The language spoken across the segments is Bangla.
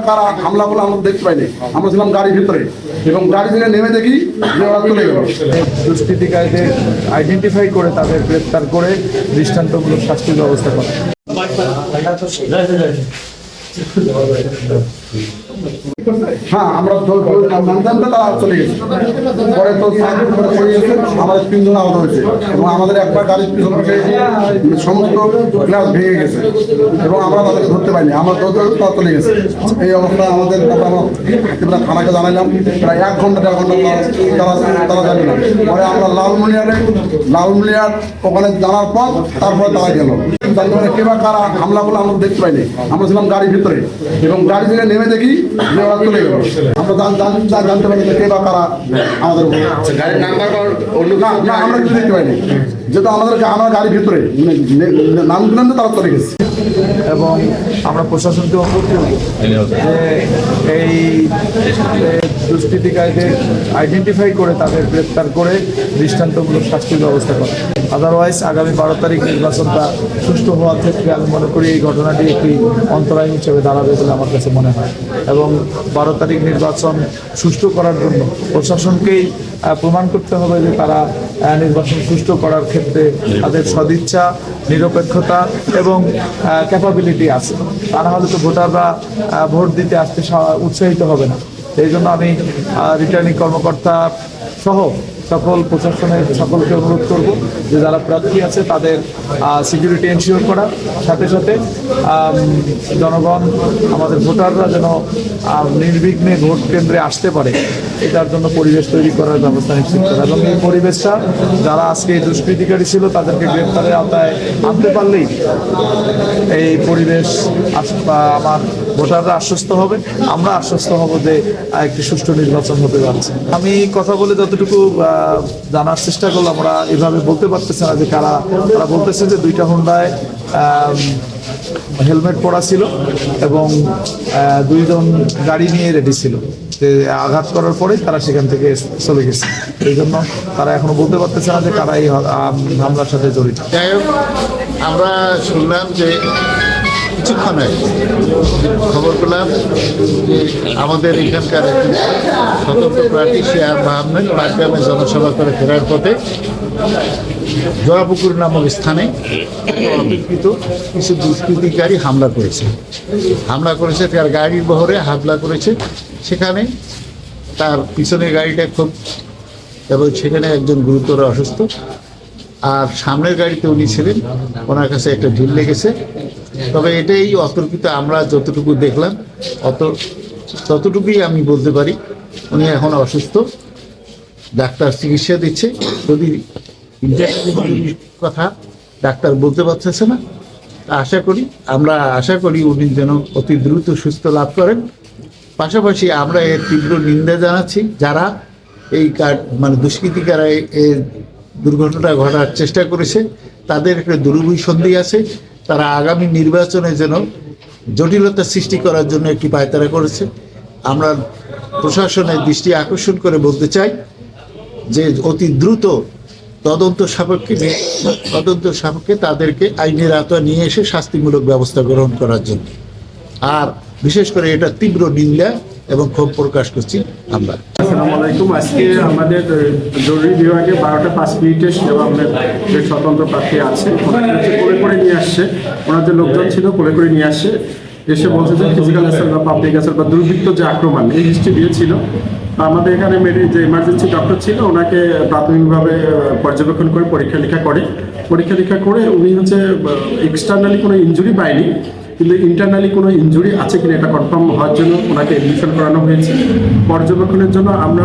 কারা হামলা বলে আমরা দেখতে পাইনি। আমরা ছিলাম গাড়ির ভিতরে এবং গাড়ি থেকে নেমে দেখি যে ওরা চলে গেল। দুষ্কৃতিকারীদের আইডেন্টিফাই করে তাদের গ্রেপ্তার করে দৃষ্টান্তমূলক শাস্তির ব্যবস্থা করা। হ্যাঁ, আমরা জানতাম না তারা চলে গেছে। পরে তো চলে গেছে, আমাদের 3 জন আহত হয়েছে এবং আমাদের একটা গাড়ির পিছনে সমস্ত গ্লাস ভেঙে গেছে এবং আমরা তাদেরকে ধরতে পারিনি। আমরা তারা চলে গেছে। এই অবস্থায় আমাদের আমরা থানাকে জানাইলাম, প্রায় 1 ঘন্টা 1.5 ঘন্টা তারা জানি না। পরে আমরা লালমুলিয়ার ওখানে জানার পর তারপরে তারা গেল। কে বা কারা হামলা বলে আমরা দেখতে পাইনি। আমরা ছিলাম গাড়ির ভিতরে এবং গাড়ি থেকে নেমে দেখি যে ওরা চলে গেল। আমরা জানতে পারি কে বা কারা আমাদের গাড়ির নাম্বার না আমরা কিছু দেখতে পাইনি, যেহেতু আমার গাড়ির ভিতরে নাম দিলাম তো তারা চলে গেছে। এবং আমরা প্রশাসনকে অনুরোধ করব যে এই দুষ্কৃতিকারীদের আইডেন্টিফাই করে তাদের গ্রেপ্তার করে দৃষ্টান্তমূলক শাস্তির ব্যবস্থা করা। আদারওয়াইজ আগামী 12 তারিখ নির্বাচনটা সুষ্ঠু হওয়ার ক্ষেত্রে আমি মনে করি এই ঘটনাটি একটি অন্তরায় হিসেবে দাঁড়াবে বলে আমার কাছে মনে হয়। এবং 12 তারিখ নির্বাচন সুষ্ঠু করার জন্য প্রশাসনকেই প্রমাণ করতে হবে যে তারা নির্বাচন সুষ্ঠু করার ক্ষেত্রে তাদের সদিচ্ছা, নিরপেক্ষতা এবং ক্যাপাবিলিটি আছে। তা না হলে তো ভোটাররা ভোট দিতে আসতে উৎসাহিত হবে না। এই জন্য আমি রিটার্নিং কর্মকর্তা সহ সকল প্রশাসনের সকলকে অনুরোধ করব যে যারা প্রার্থী আছে তাদের সিকিউরিটি এনশিওর করা, সাথে সাথে জনগণ আমাদের ভোটাররা যেন নির্বিঘ্নে ভোট কেন্দ্রে আসতে পারে এটার জন্য পরিবেশ তৈরি করার ব্যবস্থা নিশ্চিত করা। এবং এই পরিবেশটা যারা আজকে দুষ্কৃতিকারী ছিল তাদেরকে গ্রেপ্তারের আওতায় আনতে পারলেই এই পরিবেশ আমার ভোটাররা আশ্বস্ত হবে, আমরা আশ্বস্ত হব যে একটি সুষ্ঠু নির্বাচন হতে যাচ্ছে। আমি কথা বলে যতটুকু জানার চেষ্টা করলাম, আমরা এভাবে বলতে পারতেছে না যে তারা বলতেছে যে 2টা হোন্ডায় হেলমেট পরা ছিল এবং 2 জন গাড়ি নিয়ে রেডি ছিল, যে আঘাত করার পরে তারা সেখান থেকে চলে গেছে। এই জন্য তারা এখনো বলতে পারতেছে না যে কারা এই হামলার সাথে জড়িত। যাই হোক, আমরা শুনলাম যে কিছুক্ষণ আগে খবর পেলাম যে আমাদের এখানকার স্বতন্ত্র প্রার্থী শেয়ার আহমেদ পাটগ্রামে জনসভা করে ফেরার পথে জয়াপুকুর নামক স্থানে অতর্কিত কিছু দুষ্কৃতিকারী হামলা করেছে তার গাড়ির বহরে হামলা করেছে। সেখানে তার পিছনের গাড়িটা খুব, এবং সেখানে একজন গুরুতর অসুস্থ, আর সামনের গাড়িতে উনি ছিলেন, ওনার কাছে একটা ঢিল লেগেছে। তবে এটাই অতর্কিত, আমরা যতটুকু দেখলাম ততটুকুই আমি বলতে পারি। উনি এখন অসুস্থ, ডাক্তার চিকিৎসা দিচ্ছে। যদি কথা ডাক্তার বলতে পারতেছে না, আমরা আশা করি উনি যেন অতি দ্রুত সুস্থ লাভ করেন। পাশাপাশি আমরা এর তীব্র নিন্দা জানাচ্ছি যারা এই দুষ্কৃতিকারা এই দুর্ঘটনা ঘটার চেষ্টা করেছে, তাদের একটা দুরভিসন্ধি আছে। তারা আগামী নির্বাচনে যেন জটিলতা সৃষ্টি করার জন্য একটি পায়তারা করেছে। আমরা প্রশাসনের দৃষ্টি আকর্ষণ করে বলতে চাই যে অতি দ্রুত তদন্ত সাপেক্ষে তাদেরকে আইনের আওতায় নিয়ে এসে শাস্তিমূলক ব্যবস্থা গ্রহণ করার জন্য। আর বিশেষ করে এটা তীব্র নিন্দা এবং ক্ষোভ প্রকাশ করছি আমরা। আসসালামু আলাইকুম। আজকে আমাদের জরুরি বিভাগে 12টা 5 মিনিটে আমাদের যে স্বতন্ত্র প্রার্থী আছে কোলে করে নিয়ে আসছে, ওনাদের লোকজন ছিল কোলে করে নিয়ে আসছে, এসে বলছে যে ফিজিক্যাল অ্যাসাল্ট বা পাবলিক অ্যাসাল্ট বা দুর্বৃত্ত যে আক্রমণ এই হিস্ট্রি দিয়েছিল। আমাদের এখানে যে ইমার্জেন্সি ডক্টর ছিল ওনাকে প্রাথমিকভাবে পর্যবেক্ষণ করে পরীক্ষা নিরীক্ষা করে উনি এক্সটার্নালি কোনো ইনজুরি পায়নি, কিন্তু ইন্টারনালি কোনো ইনজুরি আছে কিনা এটা কনফার্ম হওয়ার জন্য ওনাকে এডমিশন করানো হয়েছে। পর্যবেক্ষণের জন্য আমরা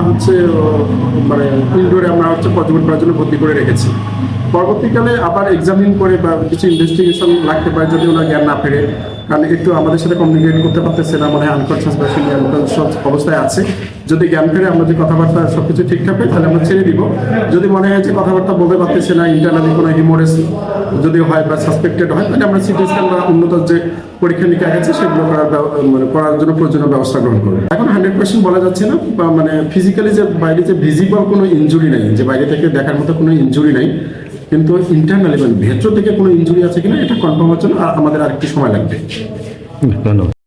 ইনডোরে আমরা পর্যবেক্ষণ করার জন্য ভর্তি করে রেখেছি। পরবর্তীকালে আবার এক্সামিন করে বা কিছু ইনভেস্টিগেশন লাগতে পারে যদি ওনার জ্ঞান না ফেরে, কারণ একটু আমাদের সাথে কমিউনিকেট করতে পারতেছে না, মানে আনকনসিয়াস বা আনকনসিয়াস অবস্থায় আছে। যদি জ্ঞান ফেরে আমরা যে কথাবার্তা সব কিছু ঠিকঠাক হয় তাহলে আমরা ছেড়ে দিব। যদি মনে হয় যে কথাবার্তা বলতে পারতেছে না, ইন্টারনালি কোনো হিমোরেজ যদি হয় বা সাসপেক্টেড হয়, তাহলে আমরা সিটি স্ক্যান বা উন্নত যে পরীক্ষা নিরীক্ষা আছে সেগুলো করার জন্য প্রয়োজনীয় ব্যবস্থা গ্রহণ করবে। এখন 100% বলা যাচ্ছে না, মানে ফিজিক্যালি যে বাইরে যে ভিজিবল কোনো ইনজুরি নেই, যে বাইরে থেকে দেখার মতো কোনো ইনজুরি নেই, কিন্তু ইন্টারনালি মানে ভেতর থেকে কোনো ইনজুরি আছে কিনা এটা কনফার্ম হওয়ার জন্য আমাদের আরেকটু সময় লাগবে। ধন্যবাদ।